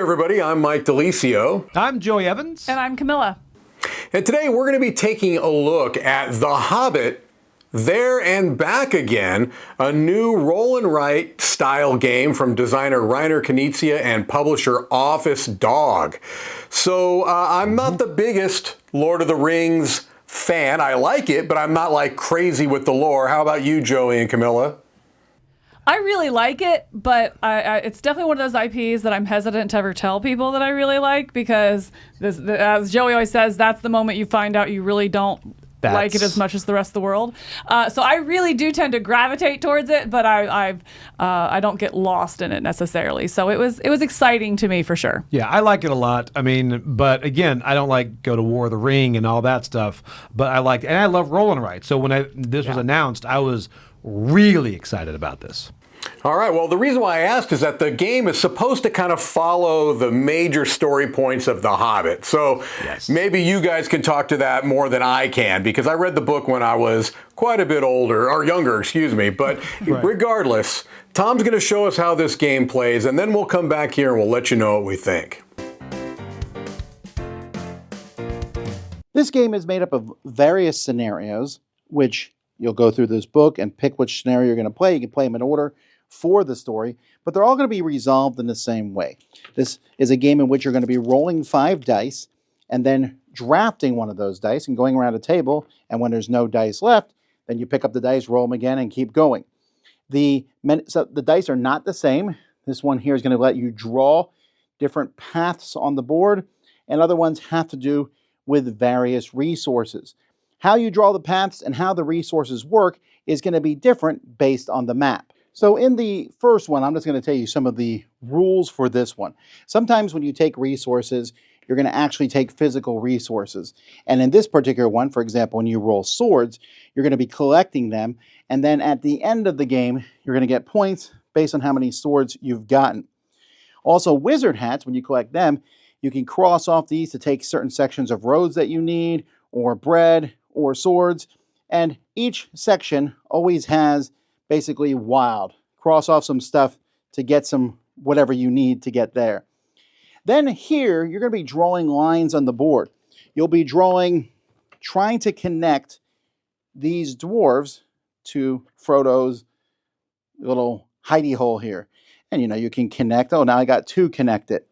everybody. I'm Mike DeLisio. I'm Joey Evans. And I'm Camilla. And today we're going to be taking a look at The Hobbit, There and Back Again, a new roll and write style game from designer Reiner Knizia and publisher Office Dog. So I'm not the biggest Lord of the Rings fan. I like it, but I'm not like crazy with the lore. How about you, Joey and Camilla? I really like it, but it's definitely one of those IPs that I'm hesitant to ever tell people that I really like because, as Joey always says, that's the moment you find out you really don't like it as much as the rest of the world. So I really do tend to gravitate towards it, but I don't get lost in it necessarily. So it was exciting to me for sure. Yeah, I like it a lot. I mean, but again, I don't like go to War of the Ring and all that stuff. But I like, and I love roll and write. So when this was announced, I was really excited about this. All right, well, the reason why I asked is that the game is supposed to kind of follow the major story points of The Hobbit. So maybe you guys can talk to that more than I can, because I read the book when I was quite a bit older, or younger, excuse me. But regardless, Tom's going to show us how this game plays, and then we'll come back here and we'll let you know what we think. This game is made up of various scenarios, which you'll go through this book and pick which scenario you're going to play. You can play them in order for the story, but they're all going to be resolved in the same way. This is a game in which you're going to be rolling 5 dice and then drafting one of those dice and going around a table, and when there's no dice left, then you pick up the dice, roll them again, and keep going. So the dice are not the same. This one here is going to let you draw different paths on the board, and other ones have to do with various resources. How you draw the paths and how the resources work is going to be different based on the map. So in the first one, I'm just going to tell you some of the rules for this one. Sometimes when you take resources, you're going to actually take physical resources. And in this particular one, for example, when you roll swords, you're going to be collecting them. And then at the end of the game, you're going to get points based on how many swords you've gotten. Also, wizard hats, when you collect them, you can cross off these to take certain sections of roads that you need, or bread, or swords. And each section always has basically wild. Cross off some stuff to get some whatever you need to get there. Then here, you're going to be drawing lines on the board. You'll be trying to connect these dwarves to Frodo's little hidey hole here. And you can connect. Oh, now I got 2 connected.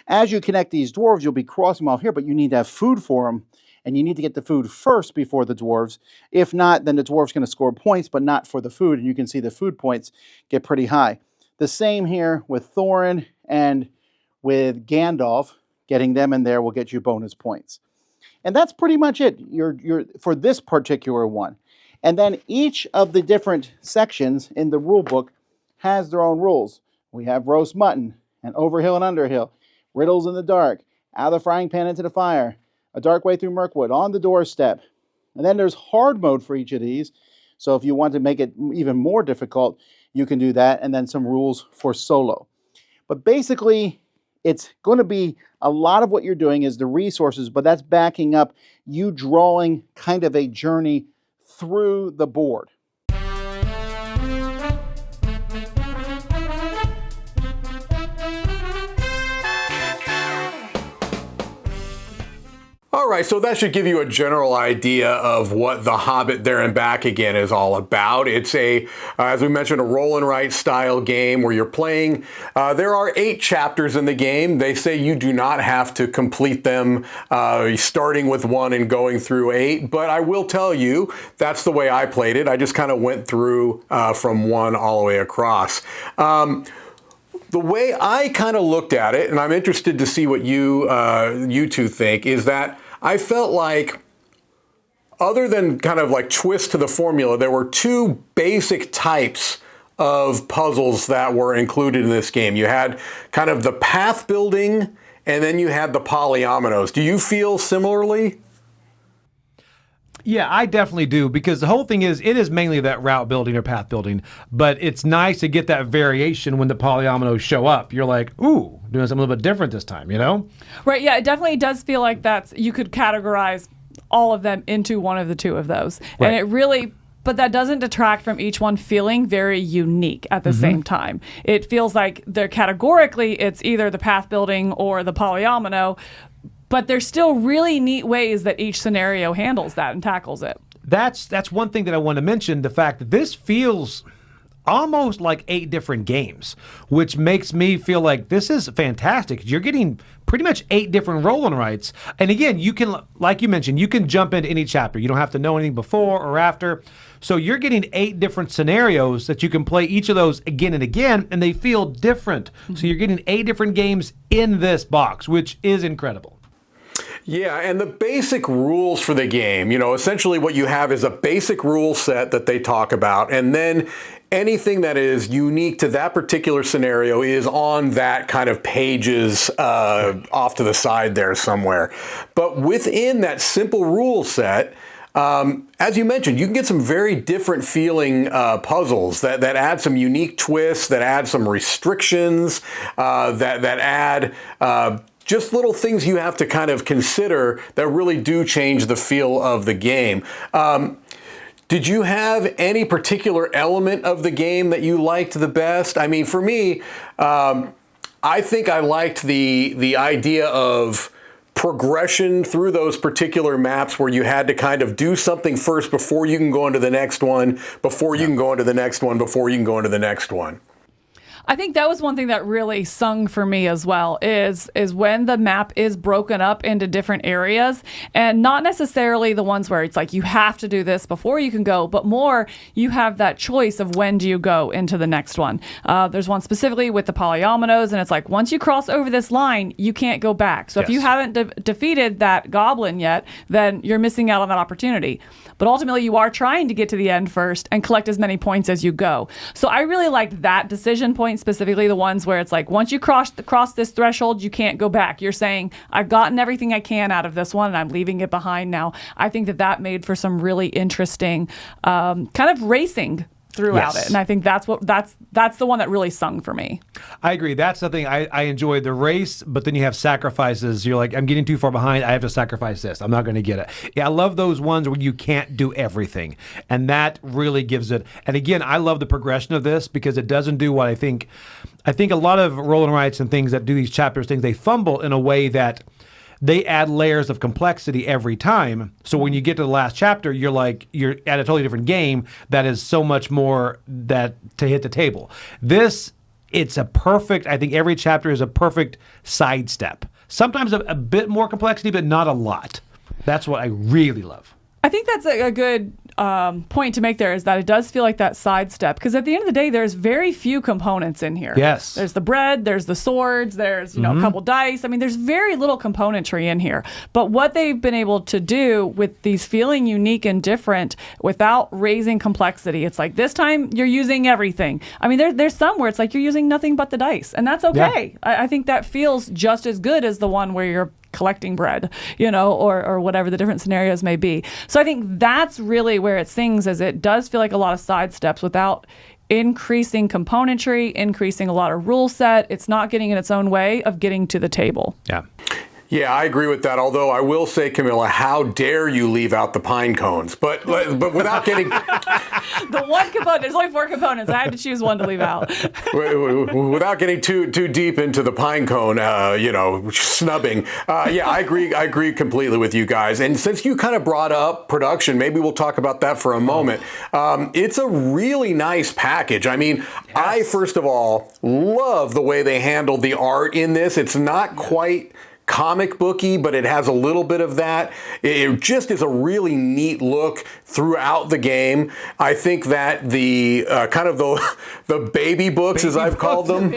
As you connect these dwarves, you'll be crossing them off here, but you need to have food for them. And you need to get the food first before the dwarves. If not, then the dwarves going to score points, but not for the food. And you can see the food points get pretty high. The same here with Thorin and with Gandalf. Getting them in there will get you bonus points. And that's pretty much it for this particular one. And then each of the different sections in the rule book has their own rules. We have roast mutton and overhill and underhill, riddles in the dark, out of the frying pan into the fire, a dark way through Mirkwood, on the doorstep. And then there's hard mode for each of these. So if you want to make it even more difficult, you can do that. And then some rules for solo. But basically, it's going to be a lot of what you're doing is the resources, but that's backing up you drawing kind of a journey through the board. All right, so that should give you a general idea of what The Hobbit, There and Back Again is all about. It's as we mentioned, a roll and write style game where you're playing. There are 8 chapters in the game. They say you do not have to complete them starting with 1 and going through 8, but I will tell you, that's the way I played it. I just kind of went through from 1 all the way across. The way I kind of looked at it, and I'm interested to see what you two think, is that I felt like, other than kind of like twist to the formula, there were 2 basic types of puzzles that were included in this game. You had kind of the path building, and then you had the polyominoes. Do you feel similarly? Yeah, I definitely do, because the whole thing is, it is mainly that route building or path building, but it's nice to get that variation when the polyominoes show up. You're like, ooh, doing something a little bit different this time, Right, yeah, it definitely does feel like you could categorize all of them into one of the 2 of those. Right. And it really but that doesn't detract from each one feeling very unique at the same time. It feels like they're categorically, it's either the path building or the polyomino, but there's still really neat ways that each scenario handles that and tackles it. That's one thing that I want to mention, the fact that this feels almost like 8 different games, which makes me feel like this is fantastic. You're getting pretty much 8 different roll and writes. And again, you can, like you mentioned, you can jump into any chapter. You don't have to know anything before or after. So you're getting 8 different scenarios that you can play each of those again and again, and they feel different. So you're getting 8 different games in this box, which is incredible. Yeah, and the basic rules for the game, essentially what you have is a basic rule set that they talk about, and then anything that is unique to that particular scenario is on that kind of pages off to the side there somewhere. But within that simple rule set, as you mentioned, you can get some very different feeling puzzles that add some unique twists, that add some restrictions, that add just little things you have to kind of consider that really do change the feel of the game. Did you have any particular element of the game that you liked the best? I mean, for me, I think I liked the idea of progression through those particular maps where you had to kind of do something first before you can go into the next one, before you can go into the next one, before you can go into the next one. I think that was one thing that really sung for me as well, is when the map is broken up into different areas, and not necessarily the ones where it's like you have to do this before you can go, but more you have that choice of when do you go into the next one. There's one specifically with the polyominoes, and it's like once you cross over this line, you can't go back. So if you haven't defeated that goblin yet, then you're missing out on that opportunity. But ultimately, you are trying to get to the end first and collect as many points as you go. So I really liked that decision point, specifically the ones where it's like, once you cross this threshold, you can't go back. You're saying, I've gotten everything I can out of this one, and I'm leaving it behind now. I think that made for some really interesting kind of racing throughout it. And I think that's the one that really sung for me. I agree. That's the thing. I enjoy the race, but then you have sacrifices. You're like, I'm getting too far behind. I have to sacrifice this. I'm not going to get it. Yeah, I love those ones where you can't do everything. And that really gives it. And again, I love the progression of this because it doesn't do what I think a lot of roll and writes and things that do these chapters things, they fumble in a way that they add layers of complexity every time. So when you get to the last chapter, you're at a totally different game that is so much more that to hit the table. This, it's a perfect, I think every chapter is a perfect sidestep. Sometimes a bit more complexity, but not a lot. That's what I really love. I think that's a good point to make there, is that it does feel like that sidestep, because at the end of the day, there's very few components in here. Yes. There's the bread, there's the swords, there's a couple dice. I mean, there's very little componentry in here. But what they've been able to do with these feeling unique and different without raising complexity, it's like this time you're using everything. I mean, there's some where it's like you're using nothing but the dice, and that's okay. Yeah. I think that feels just as good as the one where you're collecting bread, or whatever the different scenarios may be. So I think that's really where it sings, as it does feel like a lot of sidesteps without increasing componentry, increasing a lot of rule set. It's not getting in its own way of getting to the table. Yeah. Yeah, I agree with that. Although I will say, Camilla, how dare you leave out the pine cones? But without getting the one component. There's only 4 components. I had to choose one to leave out. Without getting too deep into the pine cone, snubbing. Yeah, I agree completely with you guys. And since you kind of brought up production, maybe we'll talk about that for a moment. It's a really nice package. I mean, I first of all love the way they handled the art in this. It's not quite comic booky, but it has a little bit of that. It just is a really neat look throughout the game. I think that the kind of the baby books, as I've called them,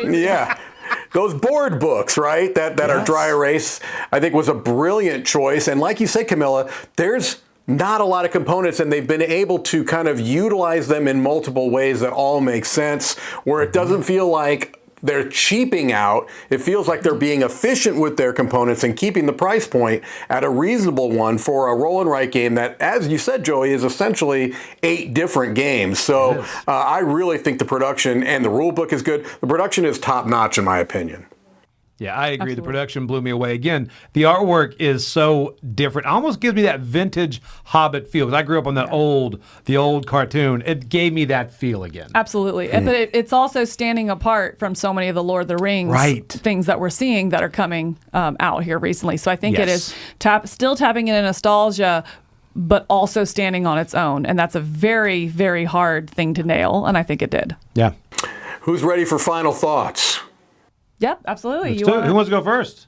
those board books, right, that are dry erase, I think was a brilliant choice. And like you say, Camilla, there's not a lot of components, and they've been able to kind of utilize them in multiple ways that all make sense, where it doesn't feel like they're cheaping out. It feels like they're being efficient with their components and keeping the price point at a reasonable one for a roll and write game that, as you said, Joey, is essentially 8 different games. So I really think the production and the rule book is good. The production is top notch, in my opinion. Yeah, I agree. Absolutely. The production blew me away. Again, the artwork is so different. It almost gives me that vintage Hobbit feel. 'Cause I grew up on the old cartoon. It gave me that feel again. Absolutely. But it's also standing apart from so many of the Lord of the Rings things that we're seeing that are coming out here recently. So I think it is still tapping into nostalgia, but also standing on its own. And that's a very, very hard thing to nail. And I think it did. Yeah. Who's ready for final thoughts? Yep, absolutely. Who wants to go first?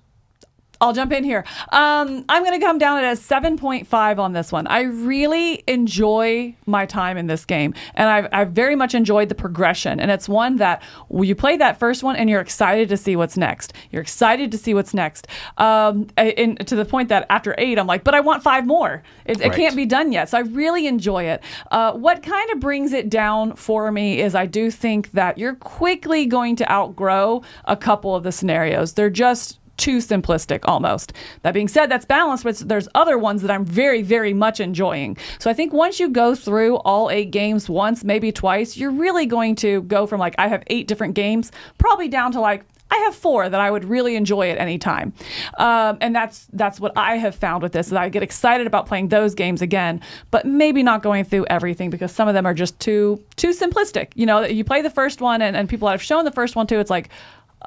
I'll jump in here. I'm going to come down at a 7.5 on this one. I really enjoy my time in this game, and I've very much enjoyed the progression. And it's one that you play that first one, and you're excited to see what's next. You're excited to see what's next. And to the point that after 8, I'm like, but I want 5 more. It can't be done yet. So I really enjoy it. What kind of brings it down for me is I do think that you're quickly going to outgrow a couple of the scenarios. They're just too simplistic almost. That being said, that's balanced, but there's other ones that I'm very, very much enjoying. So I think once you go through all 8 games once, maybe twice, you're really going to go from like, I have 8 different games, probably down to like, I have 4 that I would really enjoy at any time. And that's what I have found with this, is I get excited about playing those games again, but maybe not going through everything because some of them are just too simplistic. You know, you play the first one and people that have shown the first one too, it's like,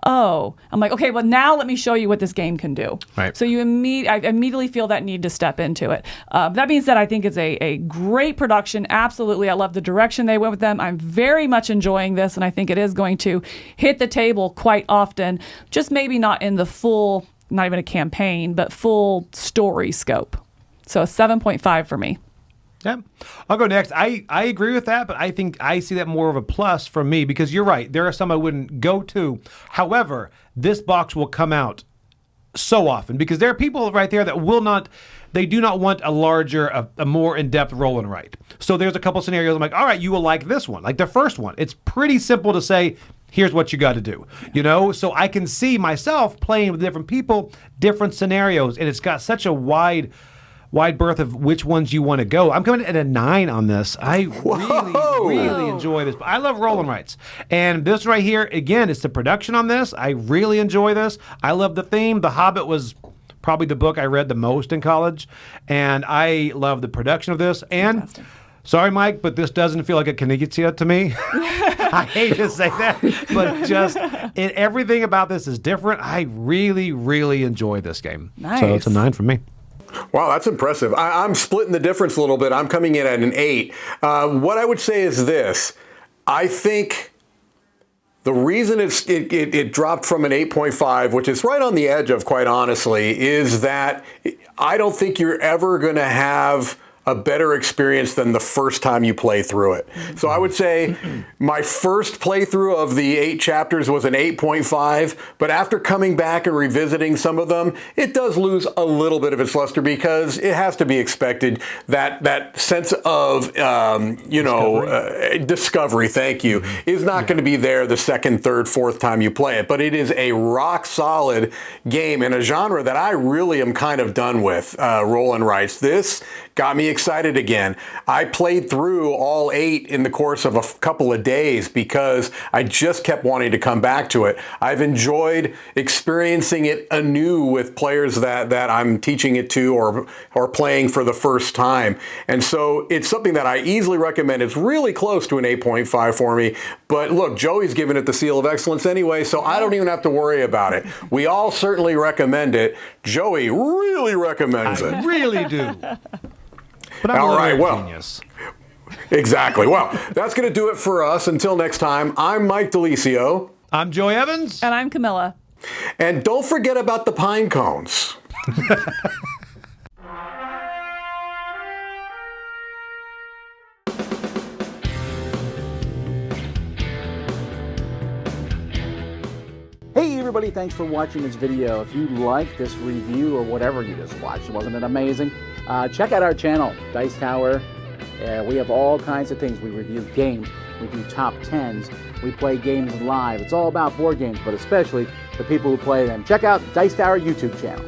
oh, I'm like, okay, well now let me show you what this game can do. Right. So I immediately feel that need to step into it. That being said, I think it's a great production. Absolutely. I love the direction they went with them. I'm very much enjoying this, and I think it is going to hit the table quite often, just maybe not in the full, not even a campaign, but full story scope. So a 7.5 for me. Yeah, I'll go next. I agree with that, but I think I see that more of a plus for me because you're right. There are some I wouldn't go to. However, this box will come out so often because there are people right there that will not, they do not want a larger, a more in-depth roll and write. So there's a couple scenarios I'm like, all right, you will like this one. Like the first one, it's pretty simple to say, here's what you got to do, you know? So I can see myself playing with different people, different scenarios, and it's got such a wide berth of which ones you want to go. I'm coming at a 9 on this. I really enjoy this. I love roll and writes. And this right here, again, it's the production on this. I really enjoy this. I love the theme. The Hobbit was probably the book I read the most in college. And I love the production of this. And Fantastic. Sorry, Mike, but this doesn't feel like a Knightskia to me. I hate to say that, but just everything about this is different. I really, really enjoy this game. Nice. So it's a 9 from me. Wow, that's impressive. I'm splitting the difference a little bit. I'm coming in at an 8. What I would say is this. I think the reason it dropped from an 8.5, which is right on the edge of, quite honestly, is that I don't think you're ever going to have a better experience than the first time you play through it. So I would say my first playthrough of the 8 chapters was an 8.5, but after coming back and revisiting some of them, it does lose a little bit of its luster because it has to be expected that sense of, discovery, thank you, is not going to be there the second, third, fourth time you play it. But it is a rock solid game in a genre that I really am kind of done with, roll and writes. This got me excited again. I played through all 8 in the course of a couple of days because I just kept wanting to come back to it. I've enjoyed experiencing it anew with players that I'm teaching it to or playing for the first time. And so it's something that I easily recommend. It's really close to an 8.5 for me. But look, Joey's given it the seal of excellence anyway, so I don't even have to worry about it. We all certainly recommend it. Joey really recommends it. I really do. But I'm All right, well, genius. Exactly. Well, that's going to do it for us. Until next time, I'm Mike DeLisio. I'm Joey Evans. And I'm Camilla. And don't forget about the pine cones. Hey everybody, thanks for watching this video. If you like this review or whatever you just watched, wasn't it amazing? Check out our channel, Dice Tower. We have all kinds of things. We review games, we do top 10s, we play games live. It's all about board games, but especially the people who play them. Check out Dice Tower YouTube channel.